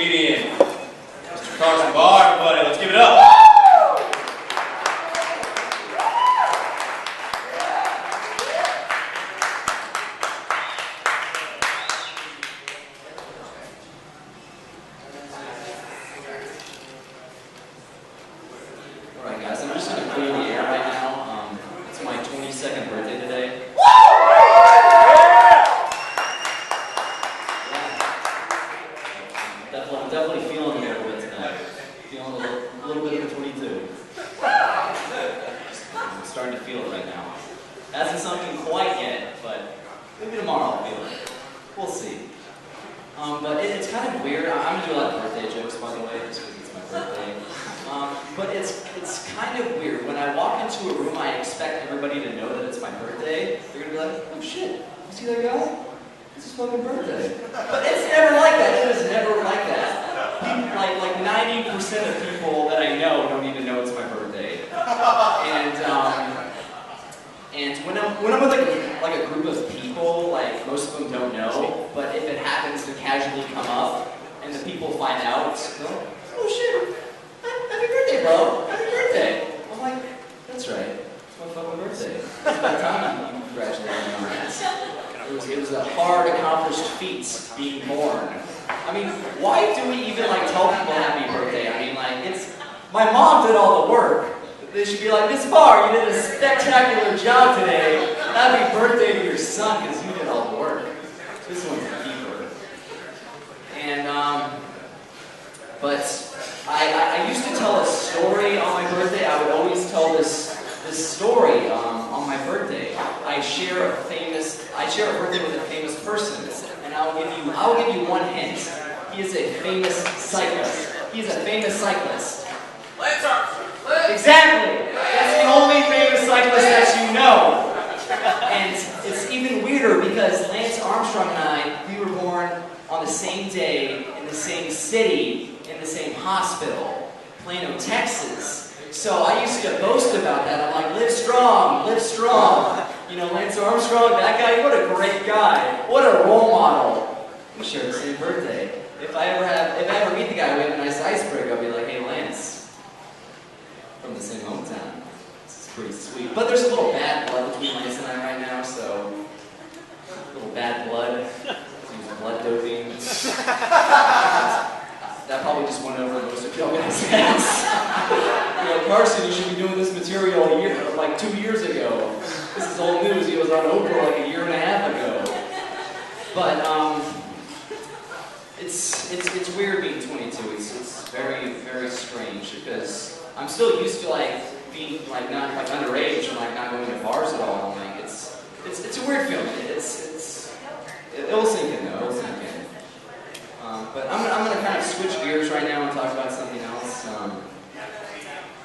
comedian, Mr. Carson Barr, everybody. Let's give it up. Alright guys, I'm just going to clear the air right now. It's my 22nd birthday today. I'm definitely feeling it a little bit tonight. Feeling a little bit of a 22. I'm starting to feel it right now. Hasn't sunk in quite yet, but maybe tomorrow I'll feel it. We'll see. But it's kind of weird. I'm going to do a lot of birthday jokes, by the way, just because it's my birthday. But it's kind of weird. When I walk into a room, I expect everybody to know that it's my birthday. They're going to be like, oh shit, you see that guy? It's his fucking birthday. But it's never like that. It is never like that. People, like 90% of people that I know don't even know it's my birthday. And when I'm with like a group of people, like most of them don't know, but if it happens to casually come up and the people find out, they're like, oh shit, happy birthday, bro, happy birthday. I'm like, that's right, it's my fucking birthday. It's about time you congratulate me on that. It was a hard, accomplished feat being born. I mean, why do we even like tell people happy birthday? I mean, like, my mom did all the work. They should be like, Miss Barr, you did a spectacular job today. Happy birthday to your son, because you did all the work. This one's a keeper. And, but I used to tell a story on my birthday. I would always tell this story on my birthday. I share a birthday with a famous person, and I will give you one hint. He is a famous cyclist. He is a famous cyclist. Lance Armstrong. Exactly! That's the only famous cyclist that you know. And it's even weirder because Lance Armstrong and I, we were born on the same day, in the same city, in the same hospital, Plano, Texas. So I used to boast about that. I'm like, live strong, live strong. You know, Lance Armstrong, that guy, what a great guy. What a role model. We share the same birthday. If I ever meet the guy, we have a nice icebreaker, I'll be like, hey Lance, from the same hometown. This is pretty sweet. But there's a little bad blood between Lance and I right now, so a little bad blood. Some blood doping. That probably just went over most of y'all guys' heads. You know, Carson, you should be doing this material like 2 years ago. This is old news. He was on Oprah like a year and a half ago. But it's weird being 22. It's very, very strange because I'm still used to like being like not like underage and like not going to bars at all. And, like it's a weird feeling. It'll sink in though. It'll sink in. But I'm gonna kind of switch gears right now and talk about something else.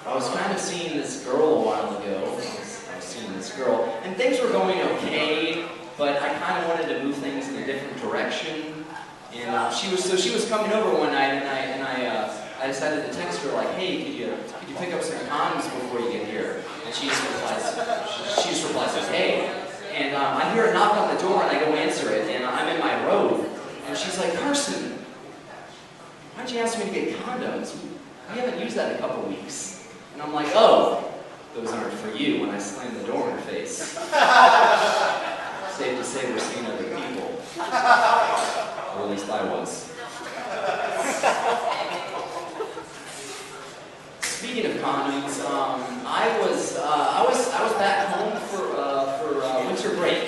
I was kind of seeing this girl a while ago. I was seeing this girl, and things were going okay, but I kind of wanted to move things in a different direction. And she was coming over one night, and I decided to text her like, hey, could you pick up some condoms before you get here? And she just replies, says, hey. And I hear a knock on the door, and I go answer it, and I'm in my robe. And she's like, Carson, why'd you ask me to get condoms? We haven't used that in a couple weeks. And I'm like, oh, those aren't for you, when I slam the door in her face. Safe to say we're seeing other people. Or at least I was. Speaking of condoms, I was back home for winter break.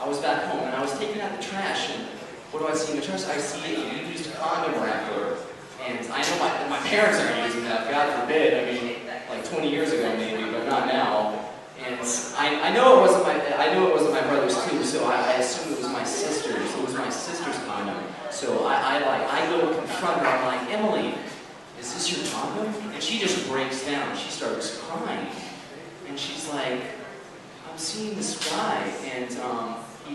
I was back home, and I was taking out the trash, and what do I see in the trash? I see a used condom wrapper. And I know my parents aren't using that, God forbid. I mean, like 20 years ago maybe, but not now. And I know it wasn't my brother's too, so I assumed it was my sister's. It was my sister's condom. So I go confront her. I'm like, Emily, is this your condom? And she just breaks down. She starts crying, and she's like, I'm seeing this guy, and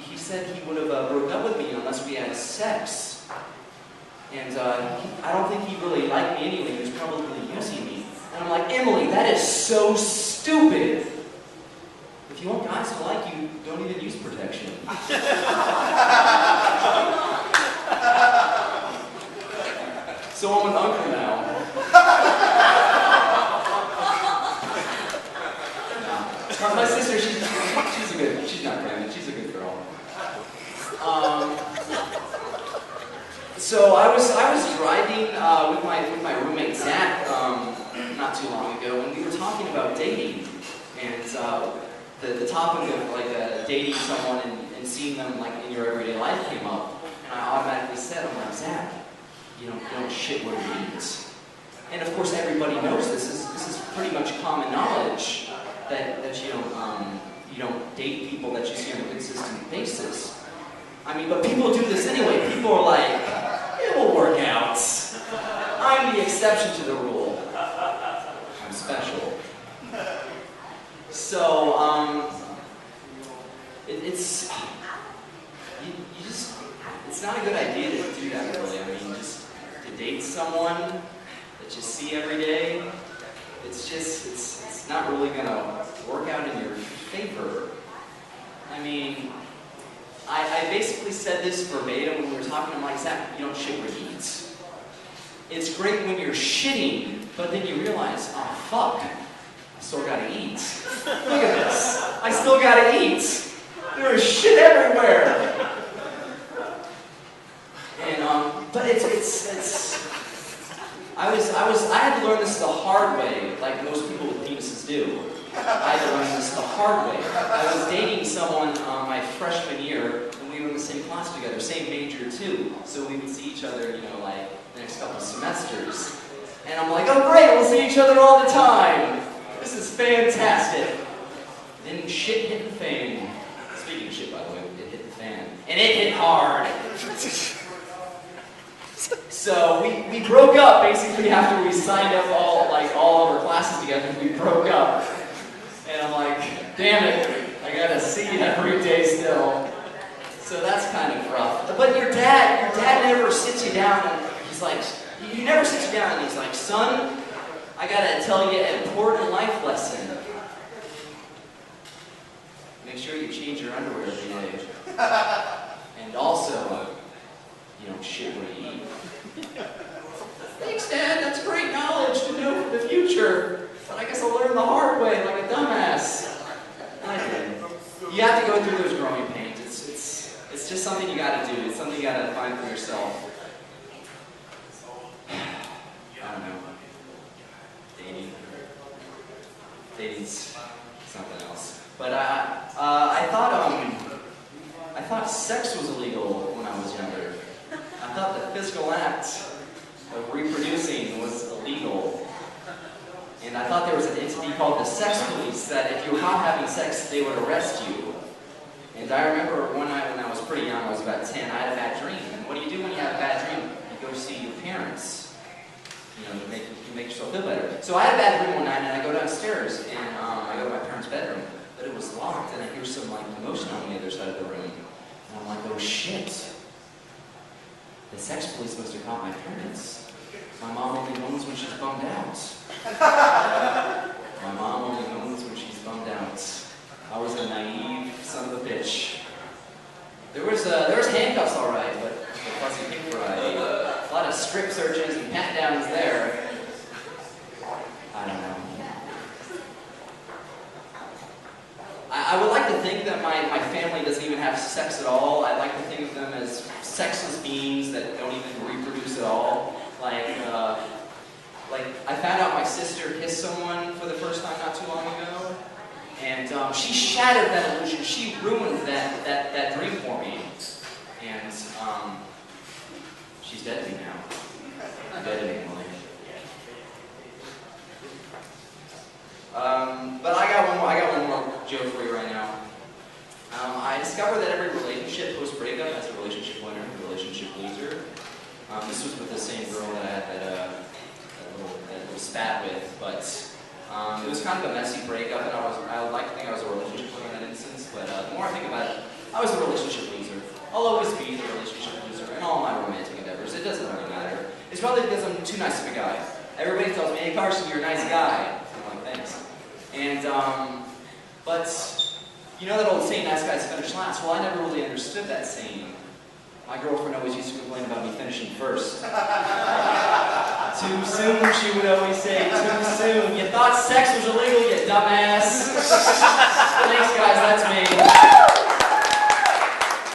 he said he would have broke up with me unless we had sex. And I don't think he really liked me anyway. He was probably using me. And I'm like, Emily, that is so stupid. If you want guys to like you, don't even use protection. So I'm an uncle now. No. My sister, she's not pregnant, she's a good girl. So I was driving with my roommate Zach not too long ago, and we were talking about dating, and the topic of like dating someone and seeing them like in your everyday life came up, and I automatically said, I'm like, Zach, you don't shit where you eat. And of course everybody knows this is pretty much common knowledge that you don't date people that you see on a consistent basis. I mean, but people do this anyway. People are like, it will work out. I'm the exception to the rule. I'm special. So, it's not a good idea to do that, really. I mean, just to date someone that you see every day, it's not really gonna work out in your favor. I mean, I basically said this verbatim when we were talking. I'm like, Zach, you don't shit where you eat. It's great when you're shitting, but then you realize, oh fuck, I still gotta eat. Look at this, I still gotta eat. There is shit everywhere. And but I had to learn this the hard way, like most people with penises do. I had to learn this the hard way. I was dating someone my freshman year, and we were in the same class together, same major too. So we would see each other, like the next couple of semesters. And I'm like, oh great, we'll see each other all the time. This is fantastic. Then shit hit the fan. Speaking of shit, by the way, it hit the fan. And it hit hard. So we broke up basically after we signed up all of our classes together. We broke up. And I'm like, damn it, I gotta see you every day still. So that's kind of rough. But your dad never sits you down and he's like, he never sits you down and he's like, son, I gotta tell you an important life lesson. Make sure you change your underwear every day. And also, you don't shit where you eat. Thanks, Dad, that's great knowledge to know for the future. But I guess I'll learn the hard way, like a dumbass. And I did. You have to go through those growing pains. It's just something you gotta do. It's something you gotta find for yourself. I don't know. Dating's something else. But I thought sex was illegal when I was younger. I thought the physical act of reproducing was illegal. And I thought there was an entity called the sex police that if you were not having sex, they would arrest you. And I remember one night when I was pretty young, I was about 10, I had a bad dream. And what do you do when you have a bad dream? You go see your parents, to make yourself feel better. So I had a bad dream one night, and I go downstairs, and I go to my parents' bedroom, but it was locked, and I hear some commotion on the other side of the room. And I'm like, oh shit. The sex police must have caught my parents. My mom only moans when she's bummed out. My mom only moans when she's bummed out. I was a naive son of a bitch. There was handcuffs, all right, but the fussy pink variety. A lot of strip searches and pat downs there. I don't know. I would like to think that my family doesn't even have sex at all. I'd like to think of them as sexless beings that don't even reproduce at all. Like I found out my sister kissed someone for the first time not too long ago, and she shattered that illusion. She ruined that dream for me, and she's dead to me now. Dead to me, Emily. But I got one more joke for you right now. I discovered that every relationship post-breakup has a relationship winner and a relationship loser. This was with the same girl that I had that little spat with, but it was kind of a messy breakup, and I would like to think I was a relationship winner in that instance, but the more I think about it, I was a relationship loser. I'll always be the relationship loser in all my romantic endeavors. It doesn't really matter. It's probably because I'm too nice of a guy. Everybody tells me, hey Carson, you're a nice guy. I'm like, thanks. And, but, you know that old saying, nice guys finish last? Well, I never really understood that saying. My girlfriend always used to complain about me finishing first. Too soon, she would always say, too soon. You thought sex was illegal, you dumbass.